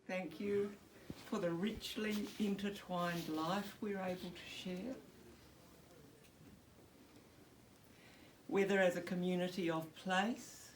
Thank you for the richly intertwined life we're able to share. Whether as a community of place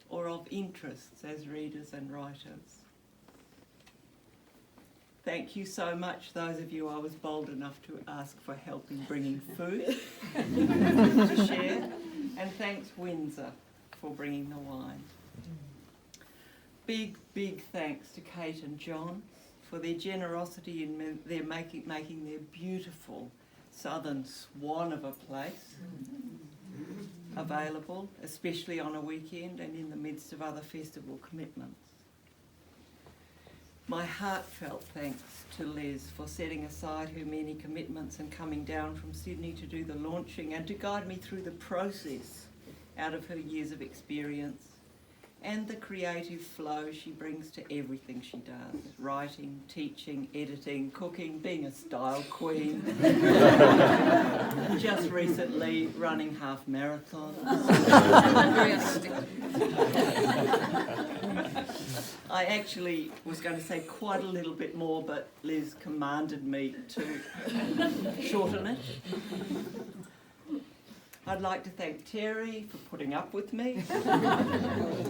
or of interests as readers and writers. Thank you so much, those of you I was bold enough to ask for help in bringing food to share. And thanks Windsor for bringing the wine. Big, big thanks to Kate and John for their generosity in their making their beautiful southern swan of a place available, especially on a weekend and in the midst of other festival commitments. My heartfelt thanks to Liz for setting aside her many commitments and coming down from Sydney to do the launching and to guide me through the process out of her years of experience and the creative flow she brings to everything she does, writing, teaching, editing, cooking, being a style queen, just recently running half marathons. I actually was going to say quite a little bit more, but Liz commanded me to shorten it. I'd like to thank Terry for putting up with me.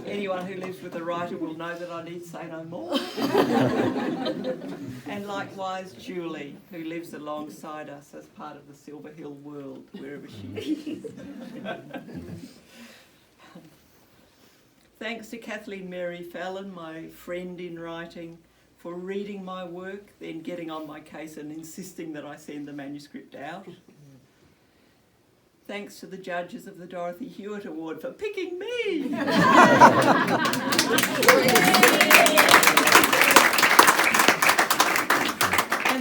Anyone who lives with a writer will know that I need say no more. And likewise Julie, who lives alongside us as part of the Silver Hill world, wherever she is. Thanks to Kathleen Mary Fallon, my friend in writing, for reading my work, then getting on my case and insisting that I send the manuscript out. Thanks to the judges of the Dorothy Hewett Award for picking me. And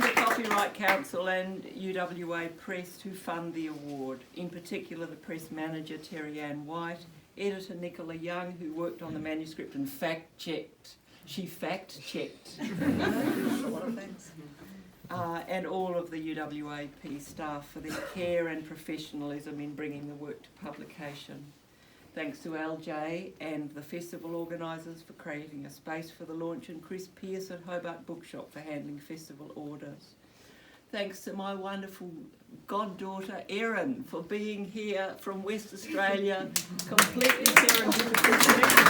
the Copyright Council and UWA Press who fund the award, in particular the press manager Terry Ann White, editor Nicola Young, who worked on the manuscript and fact-checked. She fact-checked. A lot of things. And all of the UWAP staff for their care and professionalism in bringing the work to publication. Thanks to LJ and the festival organisers for creating a space for the launch, and Chris Pearce at Hobart Bookshop for handling festival orders. Thanks to my wonderful goddaughter Erin for being here from West Australia, completely serendipitous.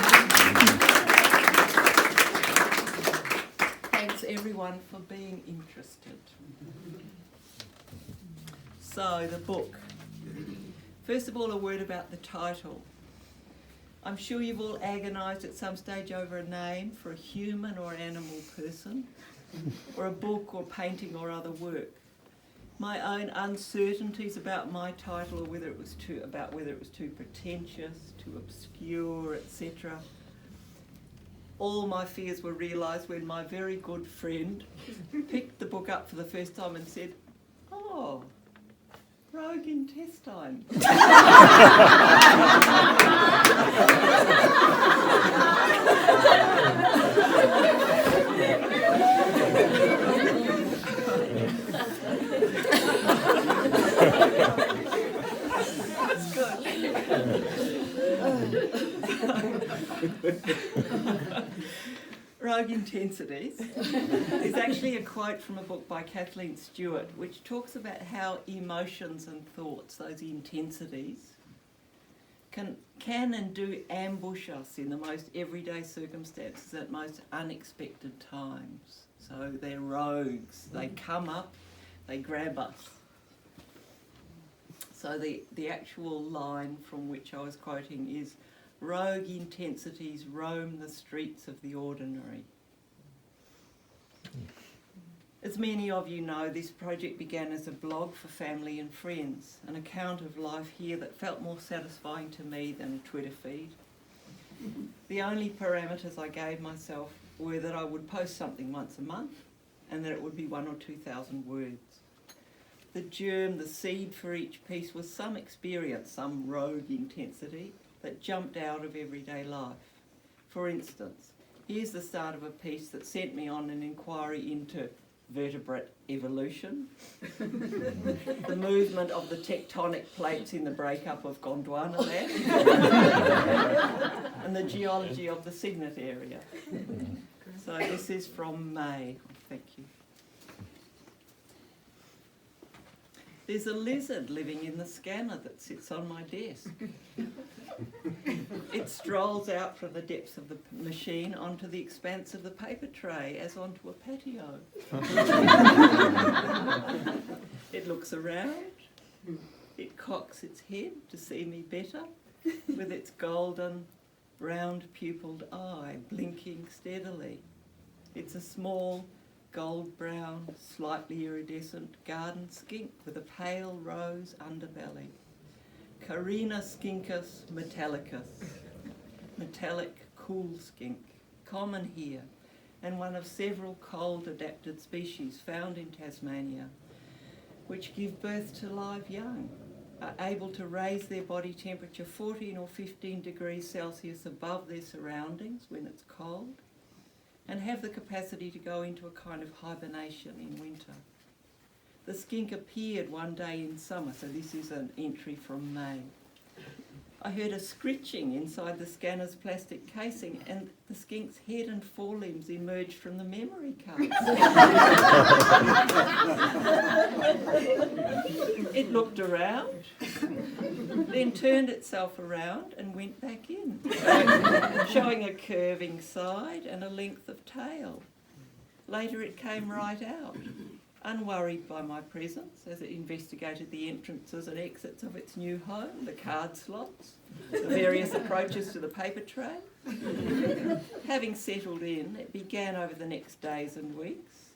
Thanks everyone for being interested. So, the book. First of all, a word about the title. I'm sure you've all agonised at some stage over a name for a human or animal person, or a book or painting or other work. My own uncertainties about my title, or whether it was too pretentious, too obscure, etc. All my fears were realised when my very good friend picked the book up for the first time and said, "Oh, rogue intestine." That's good. Rogue Intensities is actually a quote from a book by Kathleen Stewart, which talks about how emotions and thoughts, those intensities, can and do ambush us in the most everyday circumstances at most unexpected times. So they're rogues. They come up, they grab us. So the actual line from which I was quoting is, "Rogue intensities roam the streets of the ordinary." As many of you know, this project began as a blog for family and friends, an account of life here that felt more satisfying to me than a Twitter feed. The only parameters I gave myself were that I would post something once a month and that it would be 1,000 or 2,000 words. The germ, the seed for each piece was some experience, some rogue intensity that jumped out of everyday life. For instance, here's the start of a piece that sent me on an inquiry into vertebrate evolution, the movement of the tectonic plates in the breakup of Gondwana land, and and the geology of the signet area. So this is from May. Thank you. There's a lizard living in the scanner that sits on my desk. It strolls out from the depths of the machine onto the expanse of the paper tray as onto a patio. It looks around. It cocks its head to see me better with its golden, round-pupilled eye blinking steadily. It's a small, gold-brown, slightly iridescent garden skink with a pale rose underbelly. Carina skincus metallicus, metallic cool skink, common here, and one of several cold-adapted species found in Tasmania, which give birth to live young, are able to raise their body temperature 14 or 15 degrees Celsius above their surroundings when it's cold, and have the capacity to go into a kind of hibernation in winter. The skink appeared one day in summer, so this is an entry from May. I heard a scritching inside the scanner's plastic casing, and the skink's head and forelimbs emerged from the memory cards. It looked around, then turned itself around and went back in, showing a curving side and a length of tail. Later it came right out, unworried by my presence as it investigated the entrances and exits of its new home, the card slots, the various approaches to the paper tray. Having settled in, it began over the next days and weeks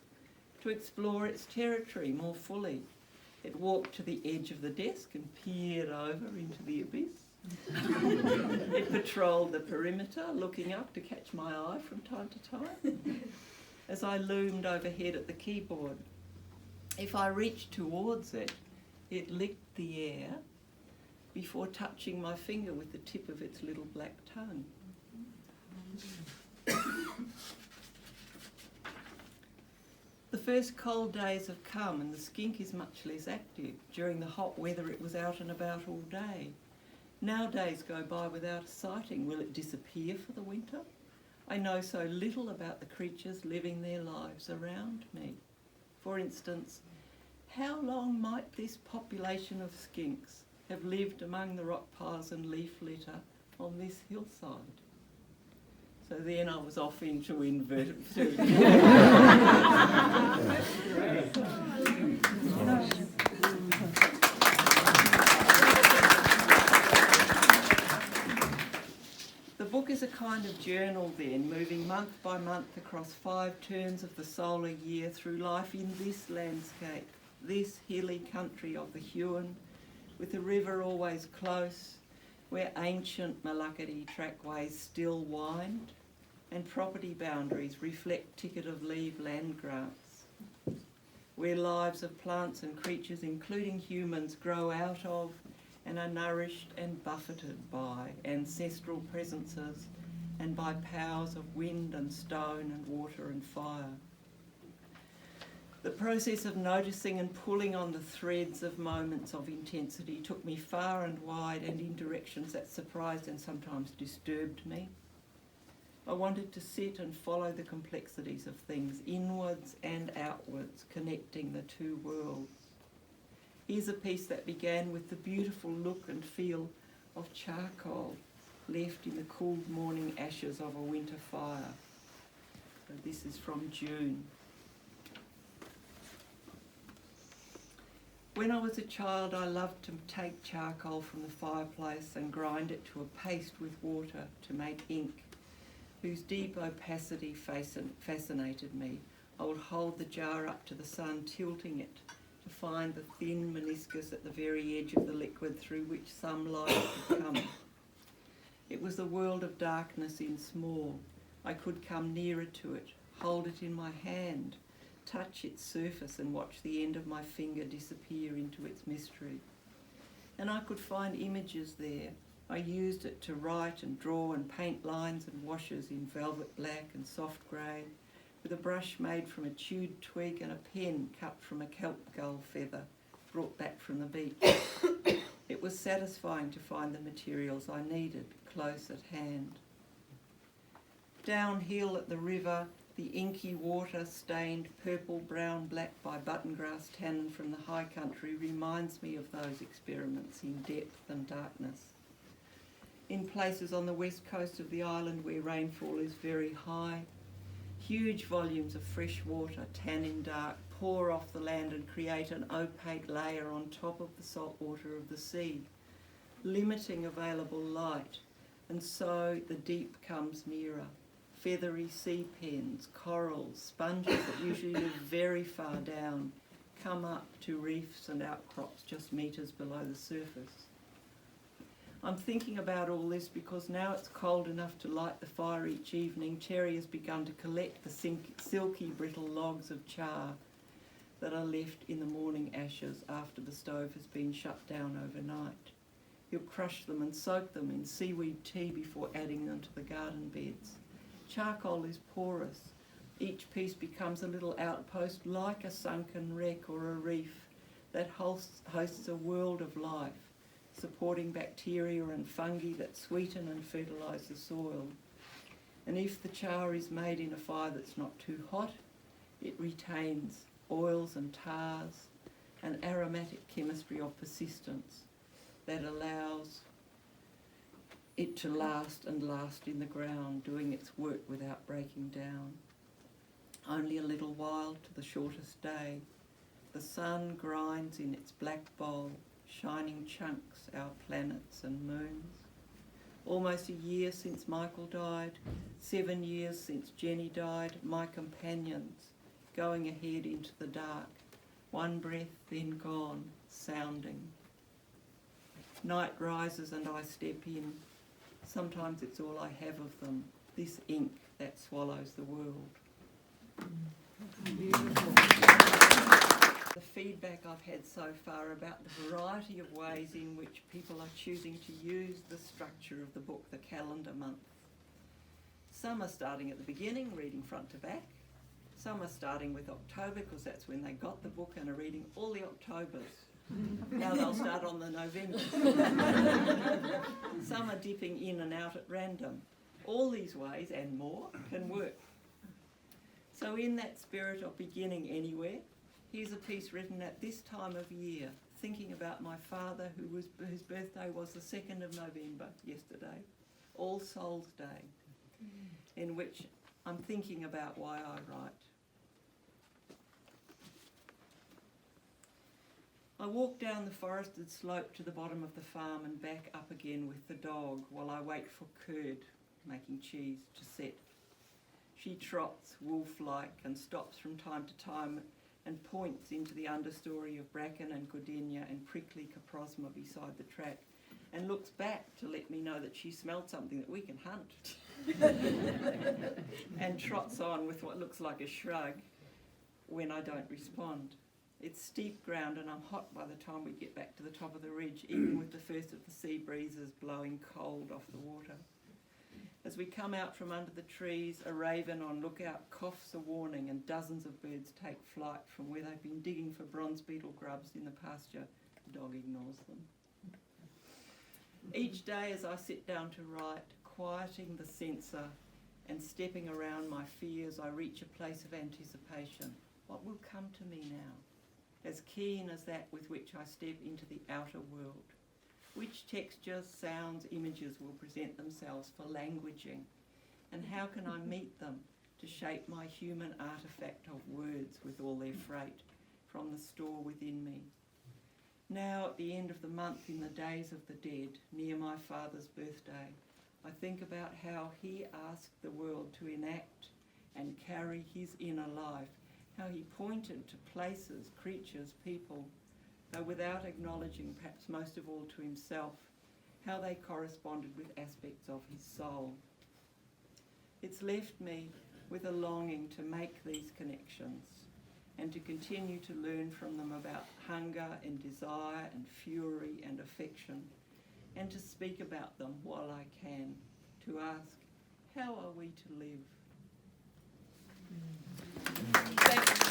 to explore its territory more fully. It walked to the edge of the desk and peered over into the abyss. It patrolled the perimeter, looking up to catch my eye from time to time as I loomed overhead at the keyboard. If I reached towards it, it licked the air before touching my finger with the tip of its little black tongue. The first cold days have come and the skink is much less active. During the hot weather it was out and about all day. Now days go by without a sighting. Will it disappear for the winter? I know so little about the creatures living their lives around me. For instance, how long might this population of skinks have lived among the rock piles and leaf litter on this hillside? So then I was off into inverted. The book is a kind of journal then, moving month by month across 5 turns of the solar year through life in this landscape, this hilly country of the Huon, with the river always close, where ancient Melukerdee trackways still wind, and property boundaries reflect ticket-of-leave land grants, where lives of plants and creatures, including humans, grow out of and are nourished and buffeted by ancestral presences and by powers of wind and stone and water and fire. The process of noticing and pulling on the threads of moments of intensity took me far and wide and in directions that surprised and sometimes disturbed me. I wanted to sit and follow the complexities of things, inwards and outwards, connecting the two worlds. Here's a piece that began with the beautiful look and feel of charcoal left in the cool morning ashes of a winter fire. So this is from June. When I was a child, I loved to take charcoal from the fireplace and grind it to a paste with water to make ink, whose deep opacity fascinated me. I would hold the jar up to the sun, tilting it to find the thin meniscus at the very edge of the liquid through which some light could come. It was a world of darkness in small. I could come nearer to it, hold it in my hand, touch its surface and watch the end of my finger disappear into its mystery. And I could find images there. I used it to write and draw and paint lines and washes in velvet black and soft grey, with a brush made from a chewed twig and a pen cut from a kelp gull feather brought back from the beach. It was satisfying to find the materials I needed close at hand. Downhill at the river, the inky water stained purple, brown, black by buttongrass tannin from the high country reminds me of those experiments in depth and darkness. In places on the west coast of the island where rainfall is very high, huge volumes of fresh water, tannin dark, pour off the land and create an opaque layer on top of the salt water of the sea, limiting available light, and so the deep comes nearer. Feathery sea pens, corals, sponges that usually live very far down, come up to reefs and outcrops just metres below the surface. I'm thinking about all this because now it's cold enough to light the fire each evening. Terry has begun to collect the silky, brittle logs of char that are left in the morning ashes after the stove has been shut down overnight. He'll crush them and soak them in seaweed tea before adding them to the garden beds. Charcoal is porous. Each piece becomes a little outpost like a sunken wreck or a reef that hosts a world of life, supporting bacteria and fungi that sweeten and fertilise the soil. And if the char is made in a fire that's not too hot, it retains oils and tars, an aromatic chemistry of persistence that allows it to last and last in the ground, doing its work without breaking down. Only a little while to the shortest day. The sun grinds in its black bowl, shining chunks, our planets and moons. Almost a year since Michael died, 7 years since Jenny died, my companions, going ahead into the dark, one breath then gone, sounding. Night rises and I step in. Sometimes it's all I have of them, this ink that swallows the world. Beautiful. The feedback I've had so far about the variety of ways in which people are choosing to use the structure of the book, the calendar month. Some are starting at the beginning, reading front to back. Some are starting with October because that's when they got the book and are reading all the Octobers. Now they'll start on the November. Some are dipping in and out at random. All these ways and more can work. So in that spirit of beginning anywhere, here's a piece written at this time of year, thinking about my father whose birthday was the 2nd of November yesterday, All Souls Day, in which I'm thinking about why I write. I walk down the forested slope to the bottom of the farm and back up again with the dog while I wait for curd, making cheese, to set. She trots wolf-like and stops from time to time and points into the understory of bracken and goodenia and prickly coprosma beside the track and looks back to let me know that she smelled something that we can hunt and trots on with what looks like a shrug when I don't respond. It's steep ground and I'm hot by the time we get back to the top of the ridge, even with the first of the sea breezes blowing cold off the water. As we come out from under the trees, a raven on lookout coughs a warning and dozens of birds take flight from where they've been digging for bronze beetle grubs in the pasture. The dog ignores them. Each day as I sit down to write, quieting the censor and stepping around my fears, I reach a place of anticipation. What will come to me now? As keen as that with which I step into the outer world. Which textures, sounds, images will present themselves for languaging? And how can I meet them to shape my human artefact of words with all their freight from the store within me? Now at the end of the month, in the days of the dead, near my father's birthday, I think about how he asked the world to enact and carry his inner life, how he pointed to places, creatures, people, though without acknowledging, perhaps most of all to himself, how they corresponded with aspects of his soul. It's left me with a longing to make these connections and to continue to learn from them about hunger and desire and fury and affection, and to speak about them while I can, to ask, how are we to live? Thank you.